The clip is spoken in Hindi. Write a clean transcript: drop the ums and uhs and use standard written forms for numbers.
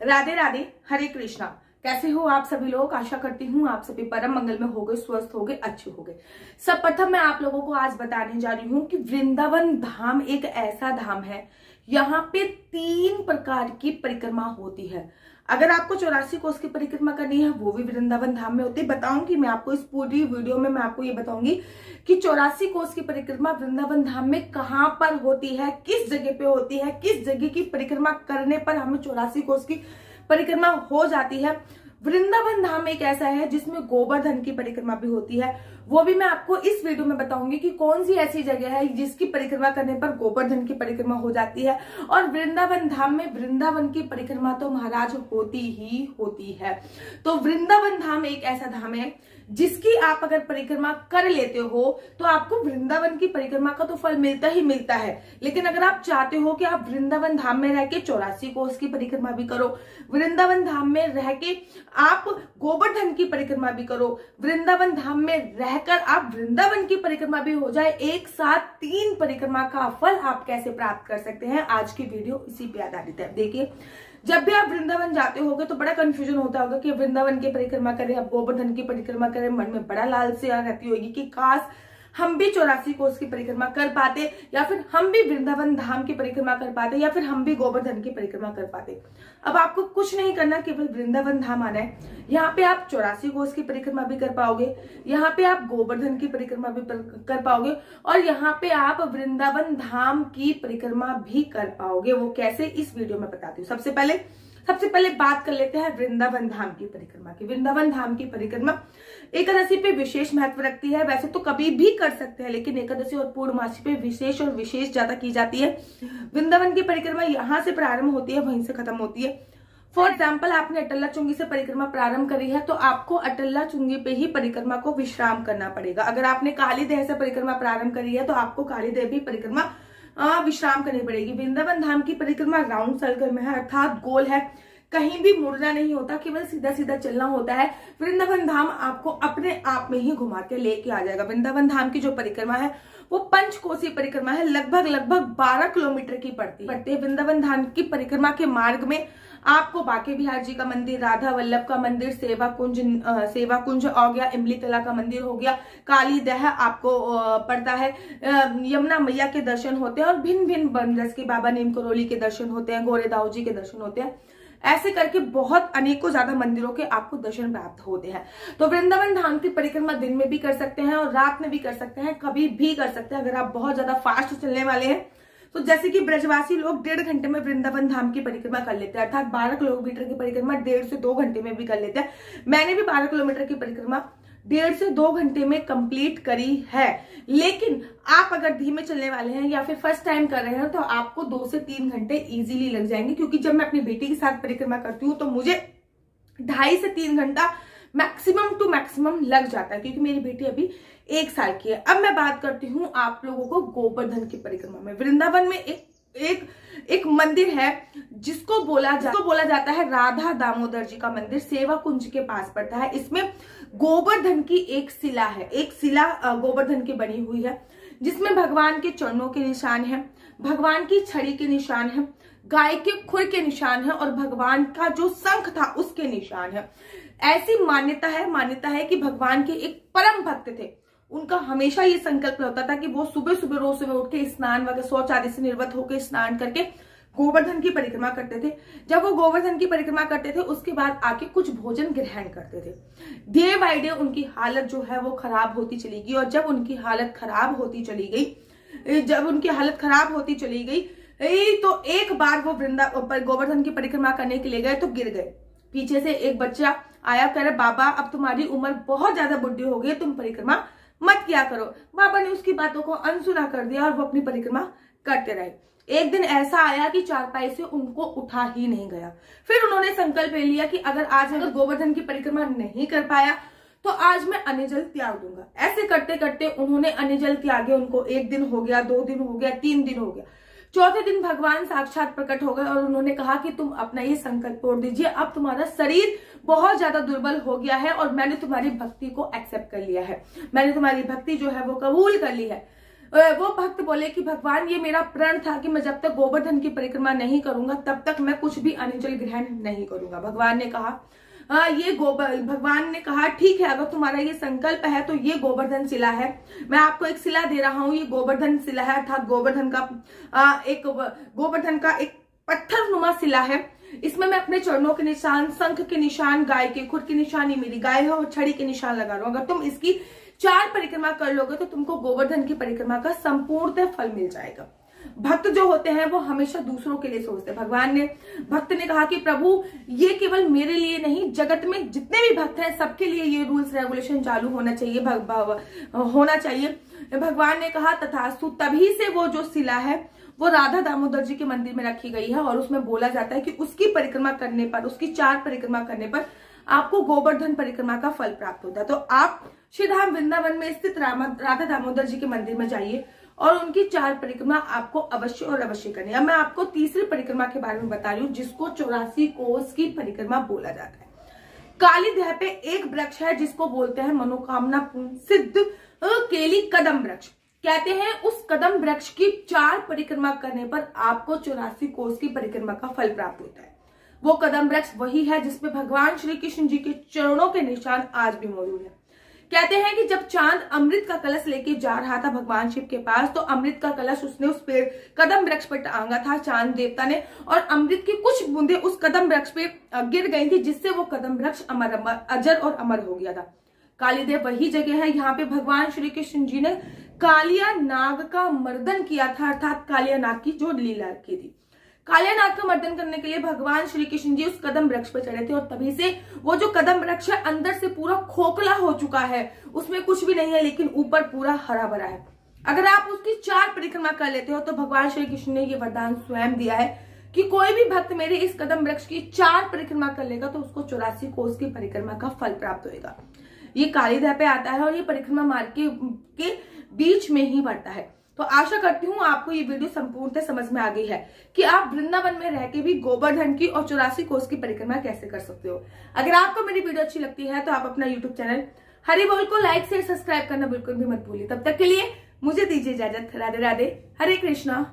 राधे राधे, हरे कृष्णा। कैसे हो आप सभी लोग? आशा करती हूँ आप सभी परम मंगल में होगे, स्वस्थ होगे, अच्छे होगे। सब प्रथम मैं आप लोगों को आज बताने जा रही हूँ कि वृंदावन धाम एक ऐसा धाम है, यहाँ पे 3 प्रकार की परिक्रमा होती है। अगर आपको 84 कोस की परिक्रमा करनी है वो भी वृंदावन धाम में होती है। बताऊंगी मैं आपको, इस पूरी वीडियो में मैं आपको ये बताऊंगी कि 84 कोस की परिक्रमा वृंदावन धाम में कहां पर होती है, किस जगह पे होती है, किस जगह की परिक्रमा करने पर हमें 84 कोस की परिक्रमा हो जाती है। वृंदावन धाम एक ऐसा है जिसमें गोवर्धन की परिक्रमा भी होती है, वो भी मैं आपको इस वीडियो में बताऊंगी कि कौन सी ऐसी जगह है जिसकी परिक्रमा करने पर गोवर्धन की परिक्रमा हो जाती है। और वृंदावन धाम में वृंदावन की परिक्रमा तो महाराज होती ही होती है। तो वृंदावन धाम एक ऐसा धाम है जिसकी आप अगर परिक्रमा कर लेते हो तो आपको वृंदावन की परिक्रमा का तो फल मिलता ही मिलता है। लेकिन अगर आप चाहते हो कि आप वृंदावन धाम में रह के 84 कोस की परिक्रमा भी करो, वृंदावन धाम में रह के आप गोवर्धन की परिक्रमा भी करो, वृंदावन धाम में रहकर आप वृंदावन की परिक्रमा भी हो जाए, एक साथ 3 परिक्रमा का फल आप कैसे प्राप्त कर सकते हैं, आज की वीडियो इसी पे आधारित है। देखिए, जब भी आप वृंदावन जाते होगे तो बड़ा कंफ्यूजन होता होगा कि वृंदावन की परिक्रमा करें, अब गोवर्धन की परिक्रमा करें। मन में बड़ा लालसा रहती होगी कि काश हम भी 84 कोस की परिक्रमा कर पाते, या फिर हम भी वृंदावन धाम की परिक्रमा कर पाते, या फिर हम भी गोवर्धन की परिक्रमा कर पाते। अब आपको कुछ नहीं करना, केवल वृंदावन धाम आना है। यहाँ पे आप 84 कोस की परिक्रमा भी कर पाओगे, यहाँ पे आप गोवर्धन की परिक्रमा भी कर पाओगे, और यहाँ पे आप वृंदावन धाम की परिक्रमा भी कर पाओगे। वो कैसे, इस वीडियो में बताती हूँ। सबसे पहले बात कर लेते हैं वृंदावन धाम की परिक्रमा की। वृंदावन धाम की परिक्रमा एकादशी पे विशेष महत्व रखती है। वैसे तो कभी भी कर सकते हैं, लेकिन एकादशी और पूर्णमासी पे विशेष ज्यादा की जाती है। वृंदावन की परिक्रमा यहाँ से प्रारंभ होती है, वहीं से खत्म होती है। फॉर एग्जाम्पल, आपने अटल्ला चुंगी से परिक्रमा प्रारंभ करी है तो आपको अटल्ला चुंगी पे ही परिक्रमा को विश्राम करना पड़ेगा। अगर आपने काली देह से परिक्रमा प्रारंभ करी है तो आपको काली देह भी परिक्रमा विश्राम करनी पड़ेगी। वृंदावन धाम की परिक्रमा राउंड सर्कल में है, अर्थात गोल है, कहीं भी मुड़ना नहीं होता, केवल सीधा सीधा चलना होता है। वृंदावन धाम आपको अपने आप में ही घुमा के लेके आ जाएगा। वृंदावन धाम की जो परिक्रमा है वो पंचकोसी परिक्रमा है, लगभग 12 किलोमीटर की पड़ती है। वृंदावन धाम की परिक्रमा के मार्ग में आपको बांके बिहार जी का मंदिर, राधा वल्लभ का मंदिर, सेवा कुंज हो गया, इमली तला का मंदिर हो गया, काली दह आपको पड़ता है, यमुना मैया के दर्शन होते हैं, और भिन्न बनरस के बाबा नीम करोली के दर्शन होते हैं, गोरे दाऊ जी के दर्शन होते हैं। ऐसे करके बहुत अनेकों ज्यादा मंदिरों के आपको दर्शन प्राप्त होते हैं। तो वृंदावन धाम की परिक्रमा दिन में भी कर सकते हैं और रात में भी कर सकते हैं, कभी भी कर सकते हैं। अगर आप बहुत ज्यादा फास्ट चलने वाले हैं तो जैसे कि ब्रजवासी लोग 1.5 घंटे में वृंदावन धाम की परिक्रमा कर लेते हैं, अर्थात 12 किलोमीटर की परिक्रमा 1.5 से 2 घंटे में भी कर लेते हैं। मैंने भी 12 किलोमीटर की परिक्रमा 1.5 से 2 घंटे में कंप्लीट करी है। लेकिन आप अगर धीमे चलने वाले हैं या फिर फर्स्ट टाइम कर रहे हैं तो आपको 2 से 3 घंटे इजीली लग जाएंगे, क्योंकि जब मैं अपनी बेटी के साथ परिक्रमा करती हूँ तो मुझे 2.5 से 3 घंटा मैक्सिमम टू मैक्सिमम लग जाता है, क्योंकि मेरी बेटी अभी 1 साल की है। अब मैं बात करती हूँ आप लोगों को गोवर्धन की परिक्रमा में। वृंदावन में एक मंदिर है जिसको बोला जाता है राधा दामोदर जी का मंदिर, सेवा कुंज के पास पड़ता है। इसमें गोवर्धन की एक शिला गोवर्धन की बनी हुई है, जिसमें भगवान के चरणों के निशान है, भगवान की छड़ी के निशान है, गाय के खुर के निशान है, और भगवान का जो शंख था उसके निशान है। ऐसी मान्यता है कि भगवान के एक परम भक्त थे, उनका हमेशा ये संकल्प होता था कि वो रोज सुबह उठ के स्नान वगैरह शौच आदि से निर्वत होकर स्नान करके गोवर्धन की परिक्रमा करते थे। जब वो गोवर्धन की परिक्रमा करते थे उसके बाद आके कुछ भोजन ग्रहण करते थे। डे बाय डे उनकी हालत जो है वो खराब होती चली गई, और जब उनकी हालत खराब होती चली गई तो एक बार वो गोवर्धन की परिक्रमा करने के लिए गए तो गिर गए। पीछे से एक बच्चा आया, कह रहे बाबा अब तुम्हारी उम्र बहुत ज्यादा बुढ़ी हो गई, तुम परिक्रमा मत किया करो। बाबा ने उसकी बातों को अनसुना कर दिया और वो अपनी परिक्रमा करते रहे। एक दिन ऐसा आया कि चारपाई से उनको उठा ही नहीं गया। फिर उन्होंने संकल्प ले लिया कि अगर गोवर्धन की परिक्रमा नहीं कर पाया तो आज मैं अन्न जल त्याग दूंगा। ऐसे करते करते उन्होंने अन्न जल त्यागे। उनको 1 दिन हो गया, 2 दिन हो गया, 3 दिन हो गया, 4थे दिन भगवान साक्षात प्रकट हो गए और उन्होंने कहा कि तुम अपना ये संकल्प तोड़ दीजिए, अब तुम्हारा शरीर बहुत ज्यादा दुर्बल हो गया है और मैंने तुम्हारी भक्ति को एक्सेप्ट कर लिया है, मैंने तुम्हारी भक्ति जो है वो कबूल कर ली है। वो भक्त बोले कि भगवान ये मेरा प्रण था कि मैं जब तक गोवर्धन की परिक्रमा नहीं करूंगा तब तक मैं कुछ भी अन्न जल ग्रहण नहीं करूंगा। भगवान ने कहा भगवान ने कहा ठीक है, अगर तुम्हारा ये संकल्प है तो ये गोवर्धन शिला है, मैं आपको एक शिला दे रहा हूं। ये गोवर्धन शिला है, अर्थात गोवर्धन का एक पत्थर नुमा शिला है। इसमें मैं अपने चरणों के निशान, शंख के निशान, गाय के खुर की निशानी मेरी गाय है और छड़ी के निशान लगा रहा हूं। अगर तुम इसकी 4 परिक्रमा कर लोगे तो तुमको गोवर्धन की परिक्रमा का संपूर्ण फल मिल जाएगा। भक्त जो होते हैं वो हमेशा दूसरों के लिए सोचते हैं। भक्त ने कहा कि प्रभु ये केवल मेरे लिए नहीं, जगत में जितने भी भक्त हैं सबके लिए ये रूल्स रेगुलेशन चालू होना चाहिए, भगवान ने कहा तथास्तु। तभी से वो जो शिला है वो राधा दामोदर जी के मंदिर में रखी गई है और उसमें बोला जाता है कि उसकी परिक्रमा करने पर, उसकी 4 परिक्रमा करने पर आपको गोवर्धन परिक्रमा का फल प्राप्त होता है। तो आप श्री धाम वृंदावन में स्थित राधा दामोदर जी के मंदिर में जाइए और उनकी 4 परिक्रमा आपको अवश्य और अवश्य करनी है। अब मैं आपको तीसरी परिक्रमा के बारे में बता रही हूँ जिसको 84 कोस की परिक्रमा बोला जाता है। कालीदेह पे एक वृक्ष है जिसको बोलते हैं मनोकामना सिद्ध केली कदम वृक्ष। कहते हैं उस कदम वृक्ष की 4 परिक्रमा करने पर आपको 84 कोस की परिक्रमा का फल प्राप्त होता है। वो कदम वृक्ष वही है जिसपे भगवान श्री कृष्ण जी के चरणों के निशान आज भी मौजूद है। कहते हैं कि जब चांद अमृत का कलश लेके जा रहा था भगवान शिव के पास, तो अमृत का कलश उसने उस पेड़ कदम वृक्ष पर टांगा था चांद देवता ने, और अमृत की कुछ बूंदे उस कदम वृक्ष पे गिर गई थी जिससे वो कदम वृक्ष अजर और अमर हो गया था। कालीदेव वही जगह है, यहाँ पे भगवान श्री कृष्ण जी ने कालिया नाग का मर्दन किया था, अर्थात कालिया नाग की जो लीला की थी। कालिया नाग का मर्दन करने के लिए भगवान श्री कृष्ण जी उस कदम वृक्ष पर चढ़े थे और तभी से वो जो कदम वृक्ष है अंदर से पूरा खोखला हो चुका है, उसमें कुछ भी नहीं है लेकिन ऊपर पूरा हरा भरा है। अगर आप उसकी 4 परिक्रमा कर लेते हो तो भगवान श्री कृष्ण ने ये वरदान स्वयं दिया है कि कोई भी भक्त मेरे इस कदम वृक्ष की 4 परिक्रमा कर लेगा तो उसको 84 कोस की परिक्रमा का फल प्राप्त होगा। ये कालीदेह पे आता है और ये परिक्रमा मार्ग के बीच में ही बढ़ता है। तो आशा करती हूँ आपको ये वीडियो संपूर्णतः समझ में आ गई है कि आप वृंदावन में रह के भी गोवर्धन की और 84 कोस की परिक्रमा कैसे कर सकते हो। अगर आपको मेरी वीडियो अच्छी लगती है तो आप अपना YouTube चैनल हरि बोल को लाइक शेयर सब्सक्राइब करना बिल्कुल भी मत भूलिए। तब तक के लिए मुझे दीजिए इजाजत। राधे राधे, हरे कृष्णा।